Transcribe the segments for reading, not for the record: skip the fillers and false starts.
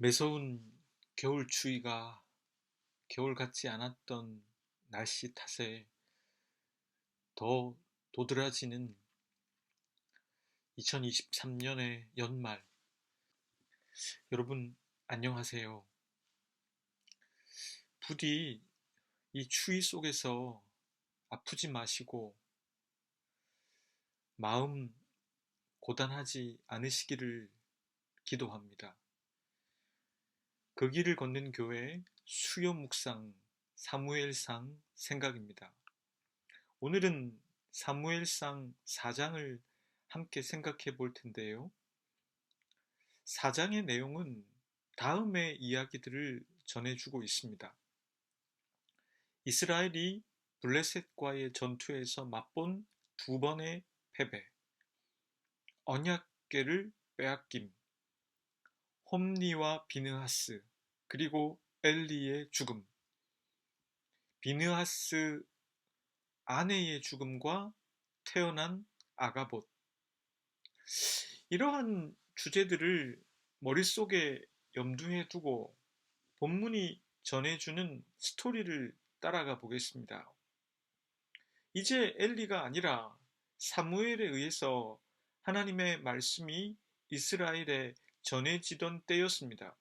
매서운 겨울 추위가 겨울 같지 않았던 날씨 탓에 더 도드라지는 2023년의 연말. 여러분, 안녕하세요. 부디 이 추위 속에서 아프지 마시고 마음 고단하지 않으시기를 기도합니다. 그 길을 걷는 교회 수요 묵상 사무엘상 생각입니다. 오늘은 사무엘상 4장을 함께 생각해 볼 텐데요. 4장의 내용은 다음의 이야기들을 전해주고 있습니다. 이스라엘이 블레셋과의 전투에서 맛본 두 번의 패배, 언약궤를 빼앗김, 홈니와 비느하스, 그리고 엘리의 죽음, 비느하스 아내의 죽음과 태어난 아가봇. 이러한 주제들을 머릿속에 염두에 두고 본문이 전해주는 스토리를 따라가 보겠습니다. 이제 엘리가 아니라 사무엘에 의해서 하나님의 말씀이 이스라엘에 전해지던 때였습니다.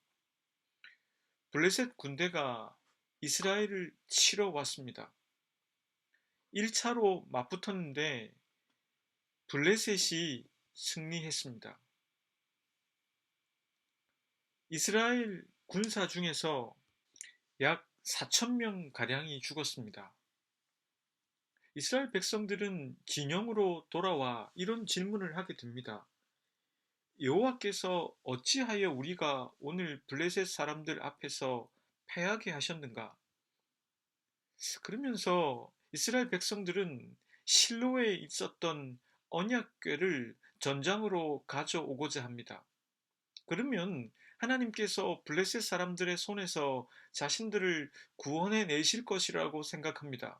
블레셋 군대가 이스라엘을 치러 왔습니다. 1차로 맞붙었는데 블레셋이 승리했습니다. 이스라엘 군사 중에서 약 4,000명 가량이 죽었습니다. 이스라엘 백성들은 진영으로 돌아와 이런 질문을 하게 됩니다. 여호와께서 어찌하여 우리가 오늘 블레셋 사람들 앞에서 패하게 하셨는가? 그러면서 이스라엘 백성들은 실로에 있었던 언약궤를 전장으로 가져오고자 합니다. 그러면 하나님께서 블레셋 사람들의 손에서 자신들을 구원해 내실 것이라고 생각합니다.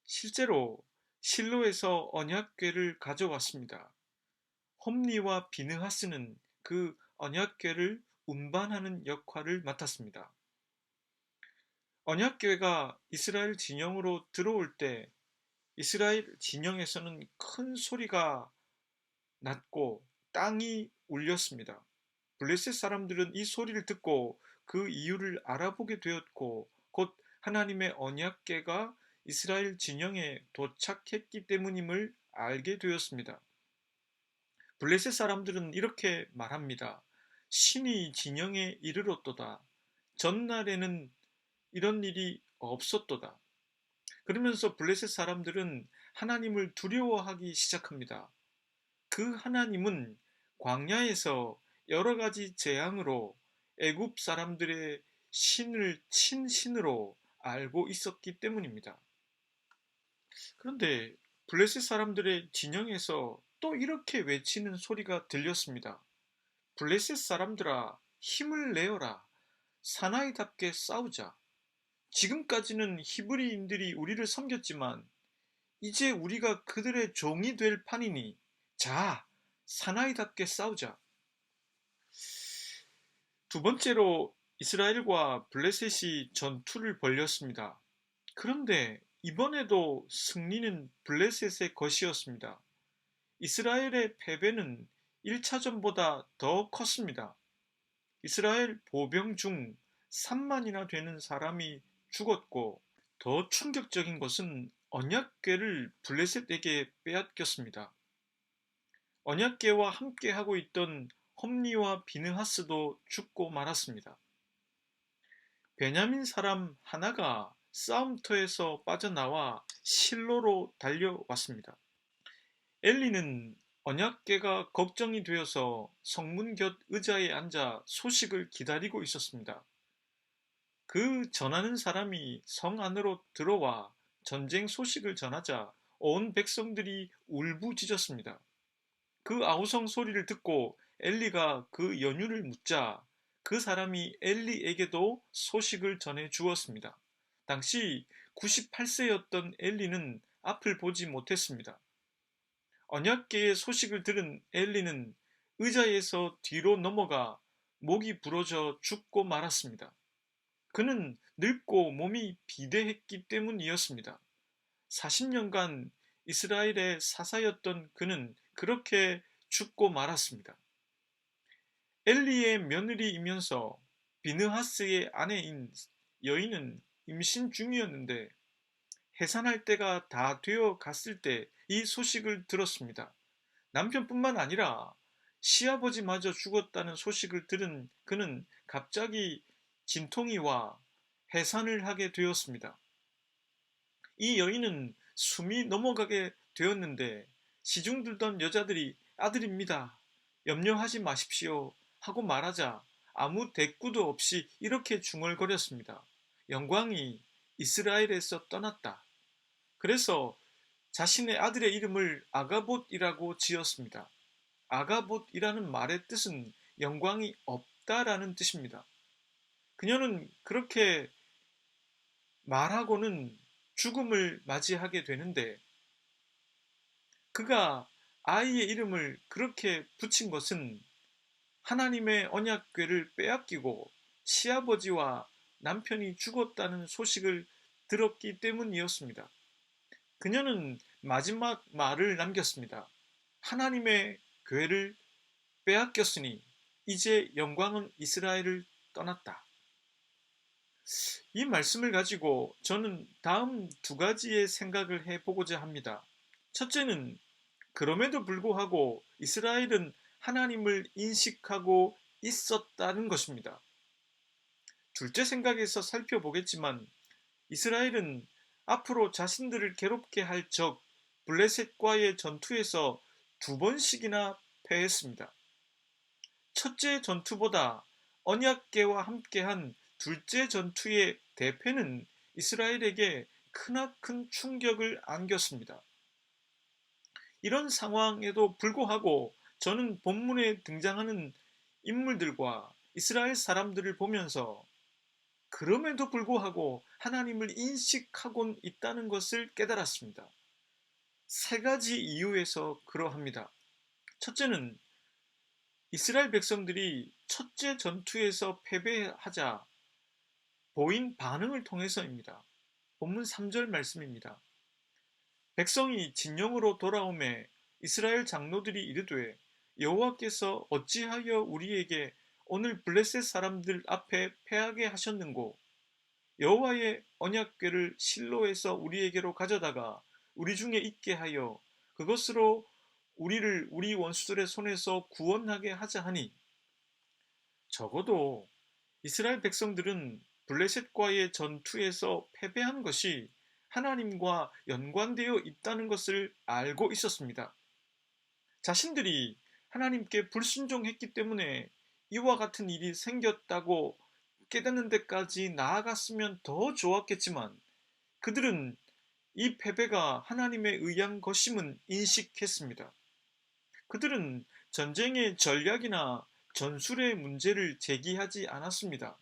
실제로 실로에서 언약궤를 가져왔습니다. 홈리와 비느하스는 그 언약궤를 운반하는 역할을 맡았습니다. 언약궤가 이스라엘 진영으로 들어올 때 이스라엘 진영에서는 큰 소리가 났고 땅이 울렸습니다. 블레셋 사람들은 이 소리를 듣고 그 이유를 알아보게 되었고 곧 하나님의 언약궤가 이스라엘 진영에 도착했기 때문임을 알게 되었습니다. 블레셋 사람들은 이렇게 말합니다. 신이 진영에 이르렀도다. 전날에는 이런 일이 없었도다. 그러면서 블레셋 사람들은 하나님을 두려워하기 시작합니다. 그 하나님은 광야에서 여러 가지 재앙으로 애굽 사람들의 신을 친신으로 알고 있었기 때문입니다. 그런데 블레셋 사람들의 진영에서 또 이렇게 외치는 소리가 들렸습니다. 블레셋 사람들아, 힘을 내어라. 사나이답게 싸우자. 지금까지는 히브리인들이 우리를 섬겼지만 이제 우리가 그들의 종이 될 판이니 자, 사나이답게 싸우자. 두 번째로 이스라엘과 블레셋이 전투를 벌였습니다. 그런데 이번에도 승리는 블레셋의 것이었습니다. 이스라엘의 패배는 1차전보다 더 컸습니다. 이스라엘 보병 중 3만이나 되는 사람이 죽었고 더 충격적인 것은 언약궤를 블레셋에게 빼앗겼습니다. 언약궤와 함께 하고 있던 홈리와 비느하스도 죽고 말았습니다. 베냐민 사람 하나가 싸움터에서 빠져나와 실로로 달려왔습니다. 엘리는 언약궤가 걱정이 되어서 성문 곁 의자에 앉아 소식을 기다리고 있었습니다. 그 전하는 사람이 성 안으로 들어와 전쟁 소식을 전하자 온 백성들이 울부짖었습니다. 그 아우성 소리를 듣고 엘리가 그 연유를 묻자 그 사람이 엘리에게도 소식을 전해 주었습니다. 당시 98세였던 엘리는 앞을 보지 못했습니다. 언약궤의 소식을 들은 엘리는 의자에서 뒤로 넘어가 목이 부러져 죽고 말았습니다. 그는 늙고 몸이 비대했기 때문이었습니다. 40년간 이스라엘의 사사였던 그는 그렇게 죽고 말았습니다. 엘리의 며느리이면서 비느하스의 아내인 여인은 임신 중이었는데 해산할 때가 다 되어 갔을 때 이 소식을 들었습니다. 남편뿐만 아니라 시아버지마저 죽었다는 소식을 들은 그는 갑자기 진통이 와 해산을 하게 되었습니다. 이 여인은 숨이 넘어가게 되었는데 시중 들던 여자들이 아들입니다. 염려하지 마십시오. 하고 말하자 아무 대꾸도 없이 이렇게 중얼거렸습니다. 영광이 이스라엘에서 떠났다. 그래서 자신의 아들의 이름을 아가봇이라고 지었습니다. 아가봇이라는 말의 뜻은 영광이 없다라는 뜻입니다. 그녀는 그렇게 말하고는 죽음을 맞이하게 되는데 그가 아이의 이름을 그렇게 붙인 것은 하나님의 언약궤를 빼앗기고 시아버지와 남편이 죽었다는 소식을 들었기 때문이었습니다. 그녀는 마지막 말을 남겼습니다. 하나님의 궤를 빼앗겼으니 이제 영광은 이스라엘을 떠났다. 이 말씀을 가지고 저는 다음 두 가지의 생각을 해보고자 합니다. 첫째는 그럼에도 불구하고 이스라엘은 하나님을 인식하고 있었다는 것입니다. 둘째 생각에서 살펴보겠지만 이스라엘은 앞으로 자신들을 괴롭게 할 적 블레셋과의 전투에서 두 번씩이나 패했습니다. 첫째 전투보다 언약궤와 함께한 둘째 전투의 대패는 이스라엘에게 크나큰 충격을 안겼습니다. 이런 상황에도 불구하고 저는 본문에 등장하는 인물들과 이스라엘 사람들을 보면서 그럼에도 불구하고 하나님을 인식하곤 있다는 것을 깨달았습니다. 세 가지 이유에서 그러합니다. 첫째는 이스라엘 백성들이 첫째 전투에서 패배하자 보인 반응을 통해서입니다. 본문 3절 말씀입니다. 백성이 진영으로 돌아오매 이스라엘 장로들이 이르되 여호와께서 어찌하여 우리에게 오늘 블레셋 사람들 앞에 패하게 하셨는고 여호와의 언약궤를 실로에서 우리에게로 가져다가 우리 중에 있게 하여 그것으로 우리를 우리 원수들의 손에서 구원하게 하자 하니 적어도 이스라엘 백성들은 블레셋과의 전투에서 패배한 것이 하나님과 연관되어 있다는 것을 알고 있었습니다. 자신들이 하나님께 불순종했기 때문에 이와 같은 일이 생겼다고 깨닫는 데까지 나아갔으면 더 좋았겠지만 그들은 이 패배가 하나님의 의한 것임은 인식했습니다. 그들은 전쟁의 전략이나 전술의 문제를 제기하지 않았습니다.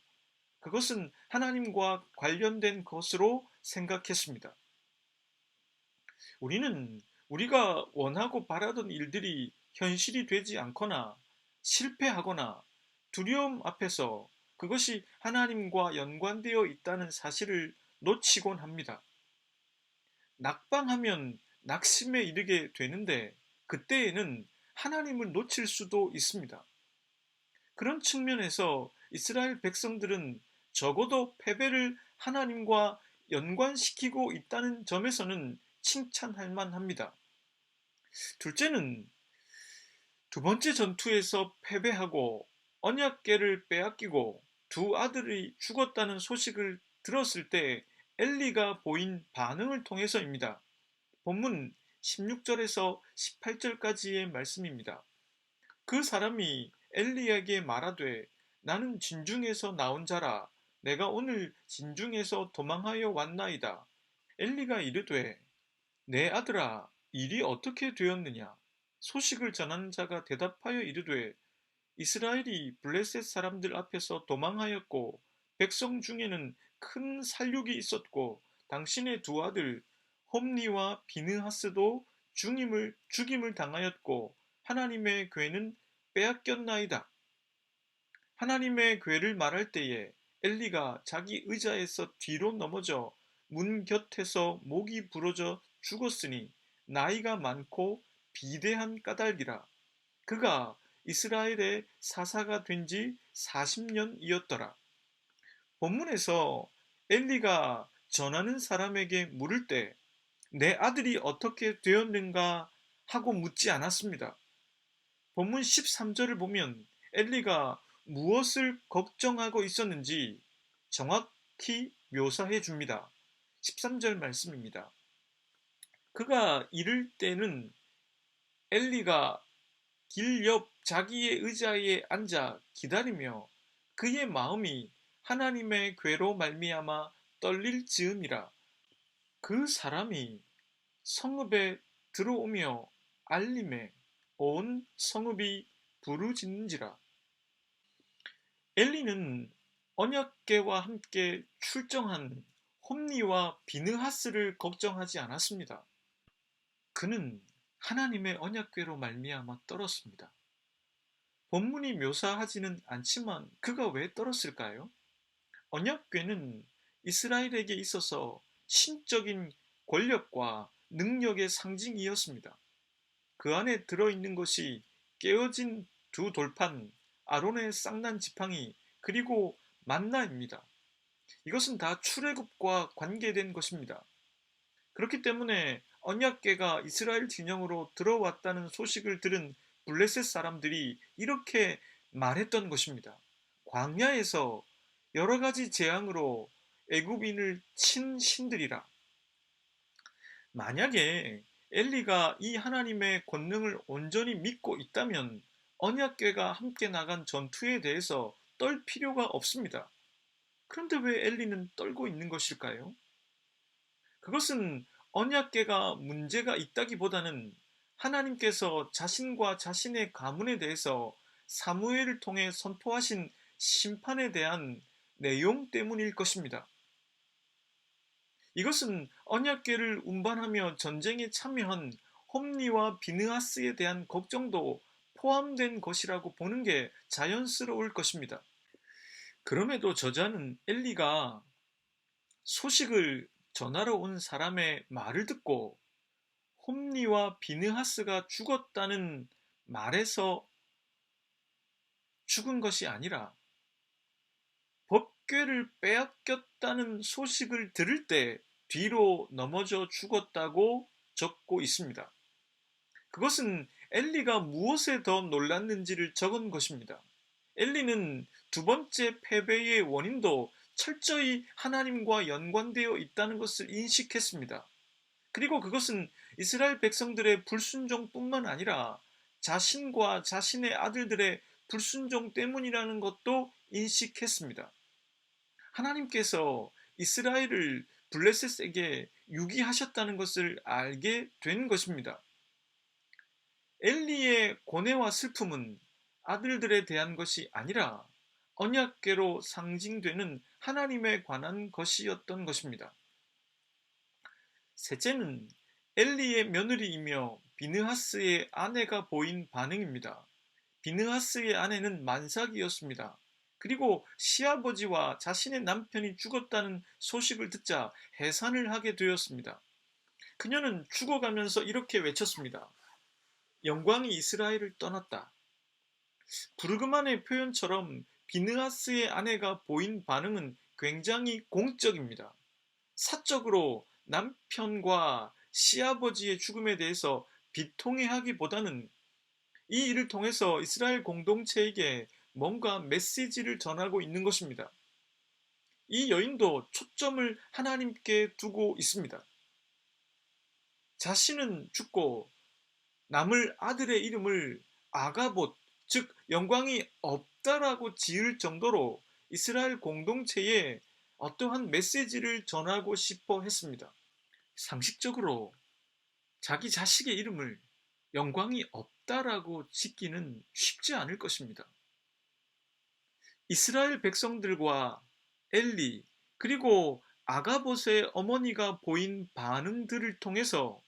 그것은 하나님과 관련된 것으로 생각했습니다. 우리는 우리가 원하고 바라던 일들이 현실이 되지 않거나 실패하거나 두려움 앞에서 그것이 하나님과 연관되어 있다는 사실을 놓치곤 합니다. 낙방하면 낙심에 이르게 되는데 그때에는 하나님을 놓칠 수도 있습니다. 그런 측면에서 이스라엘 백성들은 적어도 패배를 하나님과 연관시키고 있다는 점에서는 칭찬할 만합니다. 둘째는 두 번째 전투에서 패배하고 언약궤를 빼앗기고 두 아들이 죽었다는 소식을 들었을 때 엘리가 보인 반응을 통해서입니다. 본문 16절에서 18절까지의 말씀입니다. 그 사람이 엘리에게 말하되 나는 진중에서 나온 자라 내가 오늘 진중에서 도망하여 왔나이다. 엘리가 이르되 내 아들아 일이 어떻게 되었느냐. 소식을 전하는 자가 대답하여 이르되 이스라엘이 블레셋 사람들 앞에서 도망하였고 백성 중에는 큰 살육이 있었고 당신의 두 아들 홈니와 비느하스도 죽임을 당하였고 하나님의 궤는 빼앗겼나이다. 하나님의 괴를 말할 때에 엘리가 자기 의자에서 뒤로 넘어져 문 곁에서 목이 부러져 죽었으니 나이가 많고 비대한 까닭이라. 그가 이스라엘의 사사가 된 지 40년이었더라. 본문에서 엘리가 전하는 사람에게 물을 때 내 아들이 어떻게 되었는가 하고 묻지 않았습니다. 본문 13절을 보면 엘리가 무엇을 걱정하고 있었는지 정확히 묘사해 줍니다. 13절 말씀입니다. 그가 이를 때는 엘리가 길 옆 자기의 의자에 앉아 기다리며 그의 마음이 하나님의 괴로 말미암아 떨릴 즈음이라. 그 사람이 성읍에 들어오며 알림에 온 성읍이 부르짖는지라. 엘리는 언약궤와 함께 출정한 홈니와 비느하스를 걱정하지 않았습니다. 그는 하나님의 언약궤로 말미암아 떨었습니다. 본문이 묘사하지는 않지만 그가 왜 떨었을까요? 언약궤는 이스라엘에게 있어서 신적인 권력과 능력의 상징이었습니다. 그 안에 들어있는 것이 깨어진 두 돌판, 아론의 쌍난 지팡이, 그리고 만나입니다. 이것은 다 출애굽과 관계된 것입니다. 그렇기 때문에 언약궤가 이스라엘 진영으로 들어왔다는 소식을 들은 블레셋 사람들이 이렇게 말했던 것입니다. 광야에서 여러 가지 재앙으로 애굽인을 친 신들이라. 만약에 엘리가 이 하나님의 권능을 온전히 믿고 있다면 언약궤가 함께 나간 전투에 대해서 떨 필요가 없습니다. 그런데 왜 엘리는 떨고 있는 것일까요? 그것은 언약궤가 문제가 있다기보다는 하나님께서 자신과 자신의 가문에 대해서 사무엘을 통해 선포하신 심판에 대한 내용 때문일 것입니다. 이것은 언약궤를 운반하며 전쟁에 참여한 홈니와 비느하스에 대한 걱정도 포함된 것이라고 보는 게 자연스러울 것입니다. 그럼에도 저자는 엘리가 소식을 전하러 온 사람의 말을 듣고 홈니와 비느하스가 죽었다는 말에서 죽은 것이 아니라 법궤를 빼앗겼다는 소식을 들을 때 뒤로 넘어져 죽었다고 적고 있습니다. 그것은 엘리가 무엇에 더 놀랐는지를 적은 것입니다. 엘리는 두 번째 패배의 원인도 철저히 하나님과 연관되어 있다는 것을 인식했습니다. 그리고 그것은 이스라엘 백성들의 불순종뿐만 아니라 자신과 자신의 아들들의 불순종 때문이라는 것도 인식했습니다. 하나님께서 이스라엘을 블레셋에게 유기하셨다는 것을 알게 된 것입니다. 엘리의 고뇌와 슬픔은 아들들에 대한 것이 아니라 언약궤로 상징되는 하나님에 관한 것이었던 것입니다. 셋째는 엘리의 며느리이며 비느하스의 아내가 보인 반응입니다. 비느하스의 아내는 만삭이었습니다. 그리고 시아버지와 자신의 남편이 죽었다는 소식을 듣자 해산을 하게 되었습니다. 그녀는 죽어가면서 이렇게 외쳤습니다. 영광이 이스라엘을 떠났다. 부르그만의 표현처럼 비느하스의 아내가 보인 반응은 굉장히 공적입니다. 사적으로 남편과 시아버지의 죽음에 대해서 비통해하기보다는 이 일을 통해서 이스라엘 공동체에게 뭔가 메시지를 전하고 있는 것입니다. 이 여인도 초점을 하나님께 두고 있습니다. 자신은 죽고 남을 아들의 이름을 아가봇, 즉 영광이 없다라고 지을 정도로 이스라엘 공동체에 어떠한 메시지를 전하고 싶어 했습니다. 상식적으로 자기 자식의 이름을 영광이 없다라고 짓기는 쉽지 않을 것입니다. 이스라엘 백성들과 엘리 그리고 아가봇의 어머니가 보인 반응들을 통해서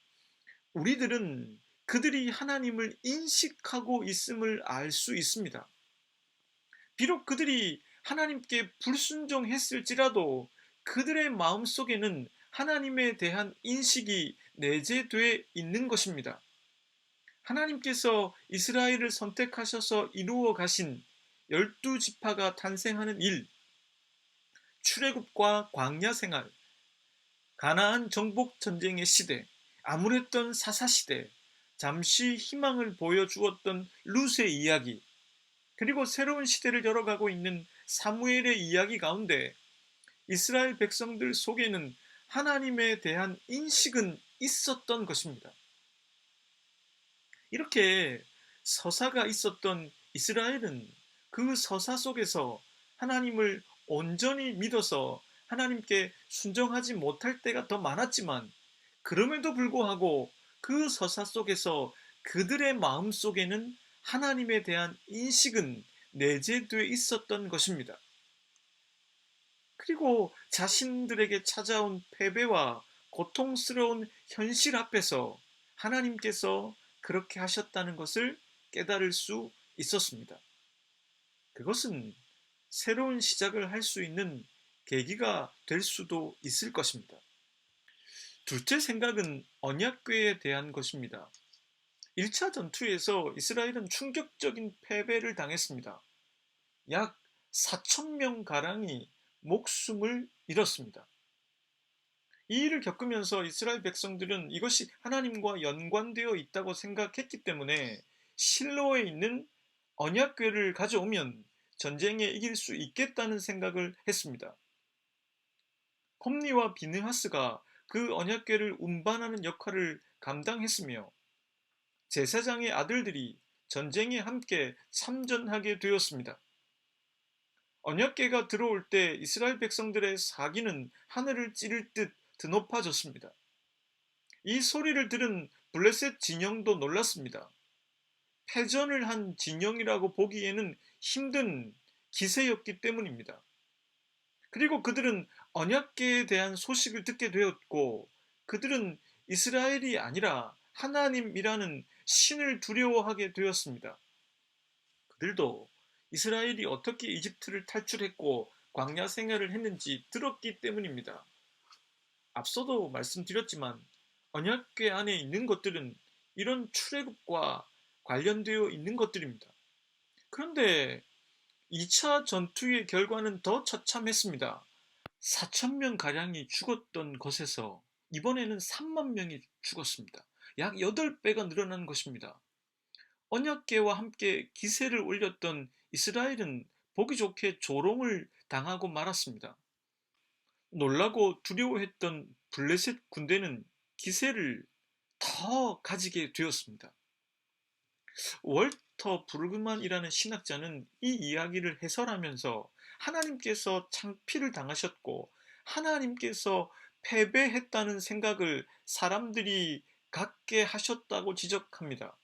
우리들은 그들이 하나님을 인식하고 있음을 알 수 있습니다. 비록 그들이 하나님께 불순종했을지라도 그들의 마음속에는 하나님에 대한 인식이 내재되어 있는 것입니다. 하나님께서 이스라엘을 선택하셔서 이루어 가신 12지파가 탄생하는 일, 출애굽과 광야 생활, 가나안 정복 전쟁의 시대, 암울했던 사사 시대, 잠시 희망을 보여주었던 룻의 이야기, 그리고 새로운 시대를 열어가고 있는 사무엘의 이야기 가운데 이스라엘 백성들 속에는 하나님에 대한 인식은 있었던 것입니다. 이렇게 서사가 있었던 이스라엘은 그 서사 속에서 하나님을 온전히 믿어서 하나님께 순종하지 못할 때가 더 많았지만, 그럼에도 불구하고 그 서사 속에서 그들의 마음 속에는 하나님에 대한 인식은 내재되어 있었던 것입니다. 그리고 자신들에게 찾아온 패배와 고통스러운 현실 앞에서 하나님께서 그렇게 하셨다는 것을 깨달을 수 있었습니다. 그것은 새로운 시작을 할 수 있는 계기가 될 수도 있을 것입니다. 둘째 생각은 언약궤에 대한 것입니다. 1차 전투에서 이스라엘은 충격적인 패배를 당했습니다. 약 4,000명 가량이 목숨을 잃었습니다. 이 일을 겪으면서 이스라엘 백성들은 이것이 하나님과 연관되어 있다고 생각했기 때문에 실로에 있는 언약궤를 가져오면 전쟁에 이길 수 있겠다는 생각을 했습니다. 홈리와 비느하스가 그 언약궤를 운반하는 역할을 감당했으며 제사장의 아들들이 전쟁에 함께 참전하게 되었습니다. 언약궤가 들어올 때 이스라엘 백성들의 사기는 하늘을 찌를 듯 드높아졌습니다. 이 소리를 들은 블레셋 진영도 놀랐습니다. 패전을 한 진영이라고 보기에는 힘든 기세였기 때문입니다. 그리고 그들은 언약궤에 대한 소식을 듣게 되었고, 그들은 이스라엘이 아니라 하나님이라는 신을 두려워하게 되었습니다. 그들도 이스라엘이 어떻게 이집트를 탈출했고 광야 생활을 했는지 들었기 때문입니다. 앞서도 말씀드렸지만 언약궤 안에 있는 것들은 이런 출애굽과 관련되어 있는 것들입니다. 그런데 2차 전투의 결과는 더 처참했습니다. 4,000명 가량이 죽었던 것에서 이번에는 3만 명이 죽었습니다. 약 8배가 늘어난 것입니다. 언약궤와 함께 기세를 올렸던 이스라엘은 보기 좋게 조롱을 당하고 말았습니다. 놀라고 두려워했던 블레셋 군대는 기세를 더 가지게 되었습니다. 월터 브루그만이라는 신학자는 이 이야기를 해설하면서 하나님께서 창피를 당하셨고 하나님께서 패배했다는 생각을 사람들이 갖게 하셨다고 지적합니다.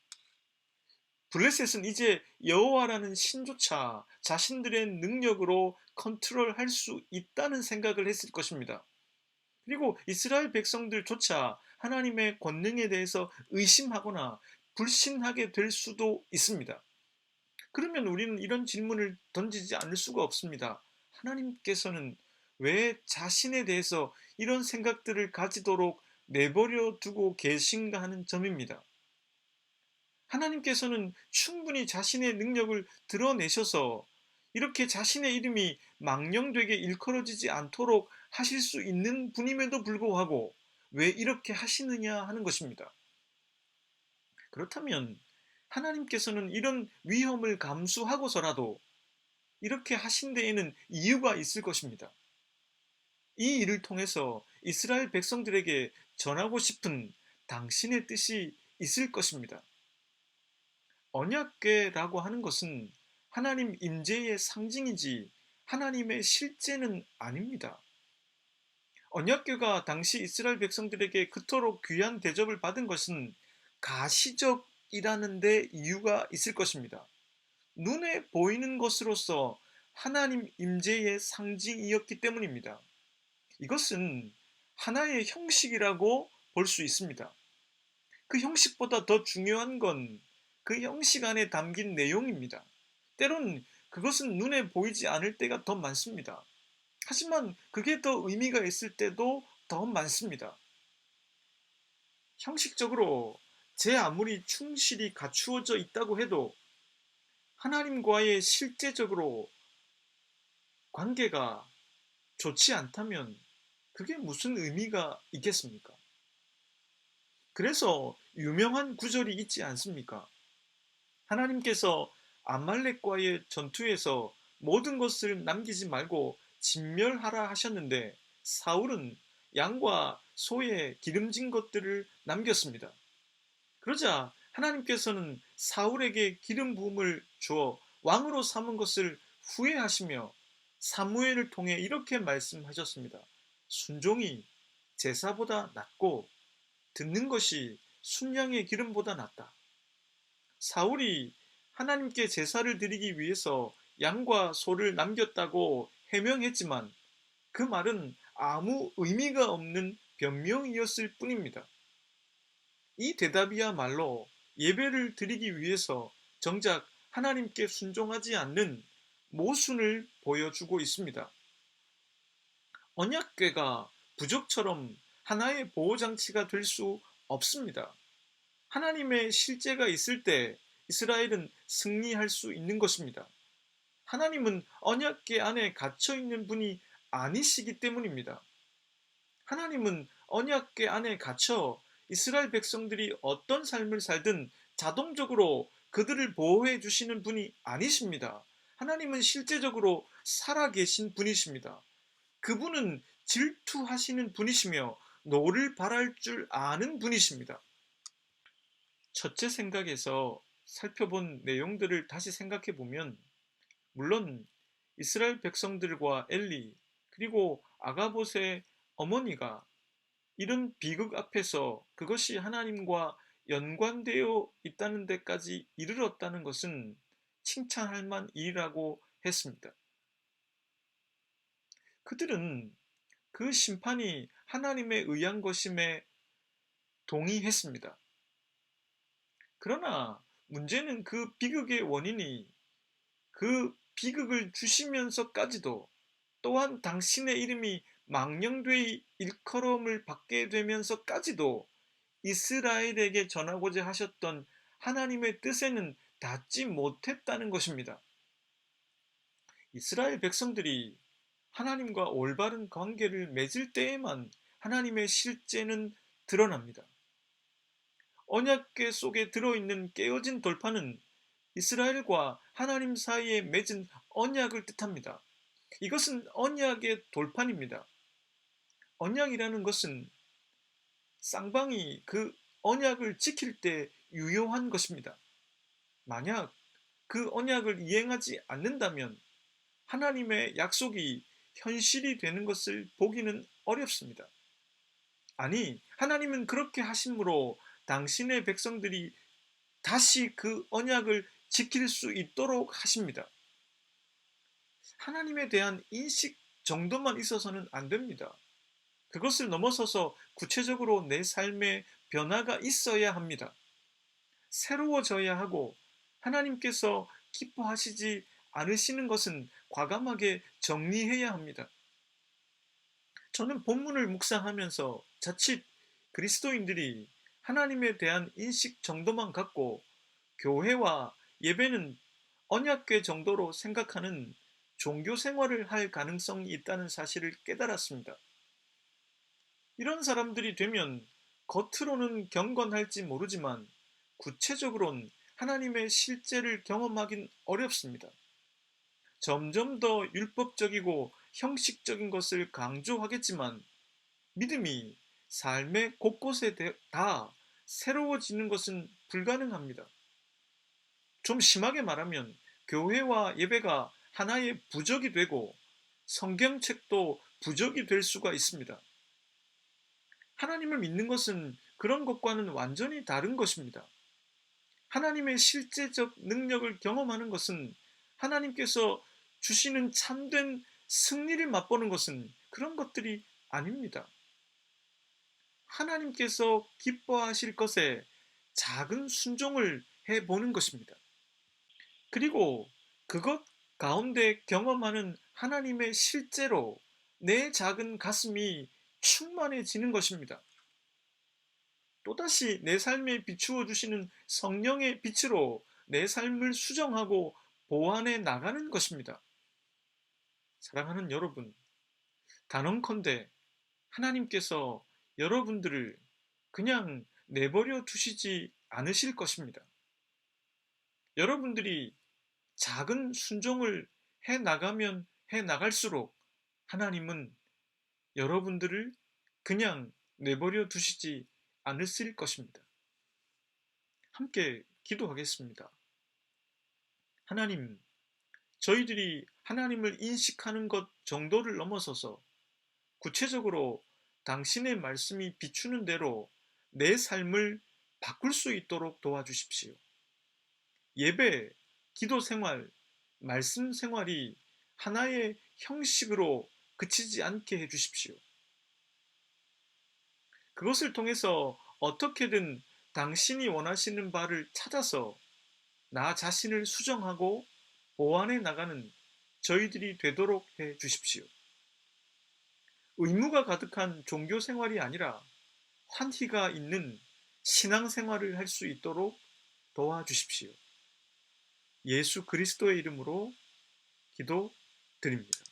블레셋은 이제 여호와라는 신조차 자신들의 능력으로 컨트롤할 수 있다는 생각을 했을 것입니다. 그리고 이스라엘 백성들조차 하나님의 권능에 대해서 의심하거나 불신하게 될 수도 있습니다. 그러면 우리는 이런 질문을 던지지 않을 수가 없습니다. 하나님께서는 왜 자신에 대해서 이런 생각들을 가지도록 내버려 두고 계신가 하는 점입니다. 하나님께서는 충분히 자신의 능력을 드러내셔서 이렇게 자신의 이름이 망령되게 일컬어지지 않도록 하실 수 있는 분임에도 불구하고 왜 이렇게 하시느냐 하는 것입니다. 그렇다면 하나님께서는 이런 위험을 감수하고서라도 이렇게 하신 데에는 이유가 있을 것입니다. 이 일을 통해서 이스라엘 백성들에게 전하고 싶은 당신의 뜻이 있을 것입니다. 언약궤라고 하는 것은 하나님 임재의 상징이지 하나님의 실제는 아닙니다. 언약궤가 당시 이스라엘 백성들에게 그토록 귀한 대접을 받은 것은 가시적이라는 데 이유가 있을 것입니다. 눈에 보이는 것으로서 하나님 임재의 상징이었기 때문입니다. 이것은 하나의 형식이라고 볼 수 있습니다. 그 형식보다 더 중요한 건 그 형식 안에 담긴 내용입니다. 때론 그것은 눈에 보이지 않을 때가 더 많습니다. 하지만 그게 더 의미가 있을 때도 더 많습니다. 형식적으로 제 아무리 충실히 갖추어져 있다고 해도 하나님과의 실제적으로 관계가 좋지 않다면 그게 무슨 의미가 있겠습니까? 그래서 유명한 구절이 있지 않습니까? 하나님께서 아말렉과의 전투에서 모든 것을 남기지 말고 진멸하라 하셨는데 사울은 양과 소의 기름진 것들을 남겼습니다. 그러자 하나님께서는 사울에게 기름 부음을 주어 왕으로 삼은 것을 후회하시며 사무엘을 통해 이렇게 말씀하셨습니다. 순종이 제사보다 낫고 듣는 것이 순양의 기름보다 낫다. 사울이 하나님께 제사를 드리기 위해서 양과 소를 남겼다고 해명했지만 그 말은 아무 의미가 없는 변명이었을 뿐입니다. 이 대답이야말로 예배를 드리기 위해서 정작 하나님께 순종하지 않는 모순을 보여주고 있습니다. 언약궤가 부적처럼 하나의 보호장치가 될 수 없습니다. 하나님의 실제가 있을 때 이스라엘은 승리할 수 있는 것입니다. 하나님은 언약궤 안에 갇혀 있는 분이 아니시기 때문입니다. 하나님은 언약궤 안에 갇혀 이스라엘 백성들이 어떤 삶을 살든 자동적으로 그들을 보호해 주시는 분이 아니십니다. 하나님은 실제적으로 살아계신 분이십니다. 그분은 질투하시는 분이시며 노를 바랄 줄 아는 분이십니다. 첫째 생각에서 살펴본 내용들을 다시 생각해 보면 물론 이스라엘 백성들과 엘리 그리고 아가봇의 어머니가 이런 비극 앞에서 그것이 하나님과 연관되어 있다는 데까지 이르렀다는 것은 칭찬할 만 일이라고 했습니다. 그들은 그 심판이 하나님에 의한 것임에 동의했습니다. 그러나 문제는 그 비극의 원인이 그 비극을 주시면서까지도 또한 당신의 이름이 망령되이 일컬음을 받게 되면서까지도 이스라엘에게 전하고자 하셨던 하나님의 뜻에는 닿지 못했다는 것입니다. 이스라엘 백성들이 하나님과 올바른 관계를 맺을 때에만 하나님의 실제는 드러납니다. 언약궤 속에 들어있는 깨어진 돌판은 이스라엘과 하나님 사이에 맺은 언약을 뜻합니다. 이것은 언약의 돌판입니다. 언약이라는 것은 쌍방이 그 언약을 지킬 때 유효한 것입니다. 만약 그 언약을 이행하지 않는다면 하나님의 약속이 현실이 되는 것을 보기는 어렵습니다. 아니, 하나님은 그렇게 하심으로 당신의 백성들이 다시 그 언약을 지킬 수 있도록 하십니다. 하나님에 대한 인식 정도만 있어서는 안 됩니다. 그것을 넘어서서 구체적으로 내 삶에 변화가 있어야 합니다. 새로워져야 하고 하나님께서 기뻐하시지 않으시는 것은 과감하게 정리해야 합니다. 저는 본문을 묵상하면서 자칫 그리스도인들이 하나님에 대한 인식 정도만 갖고 교회와 예배는 언약궤 정도로 생각하는 종교 생활을 할 가능성이 있다는 사실을 깨달았습니다. 이런 사람들이 되면 겉으로는 경건할지 모르지만 구체적으로는 하나님의 실제를 경험하긴 어렵습니다. 점점 더 율법적이고 형식적인 것을 강조하겠지만 믿음이 삶의 곳곳에 다 새로워지는 것은 불가능합니다. 좀 심하게 말하면 교회와 예배가 하나의 부적이 되고 성경책도 부적이 될 수가 있습니다. 하나님을 믿는 것은 그런 것과는 완전히 다른 것입니다. 하나님의 실제적 능력을 경험하는 것은 하나님께서 주시는 참된 승리를 맛보는 것은 그런 것들이 아닙니다. 하나님께서 기뻐하실 것에 작은 순종을 해보는 것입니다. 그리고 그것 가운데 경험하는 하나님의 실제로 내 작은 가슴이 충만해지는 것입니다. 또다시 내 삶에 비추어 주시는 성령의 빛으로 내 삶을 수정하고 보완해 나가는 것입니다. 사랑하는 여러분, 단언컨대 하나님께서 여러분들을 그냥 내버려 두시지 않으실 것입니다. 여러분들이 작은 순종을 해 나가면 해 나갈수록 하나님은 여러분들을 그냥 내버려 두시지 않으실 것입니다. 함께 기도하겠습니다. 하나님, 저희들이 하나님을 인식하는 것 정도를 넘어서서 구체적으로 당신의 말씀이 비추는 대로 내 삶을 바꿀 수 있도록 도와주십시오. 예배, 기도 생활, 말씀 생활이 하나의 형식으로 그치지 않게 해주십시오. 그것을 통해서 어떻게든 당신이 원하시는 바를 찾아서 나 자신을 수정하고 보완해 나가는 저희들이 되도록 해 주십시오. 의무가 가득한 종교 생활이 아니라 환희가 있는 신앙 생활을 할 수 있도록 도와주십시오. 예수 그리스도의 이름으로 기도드립니다.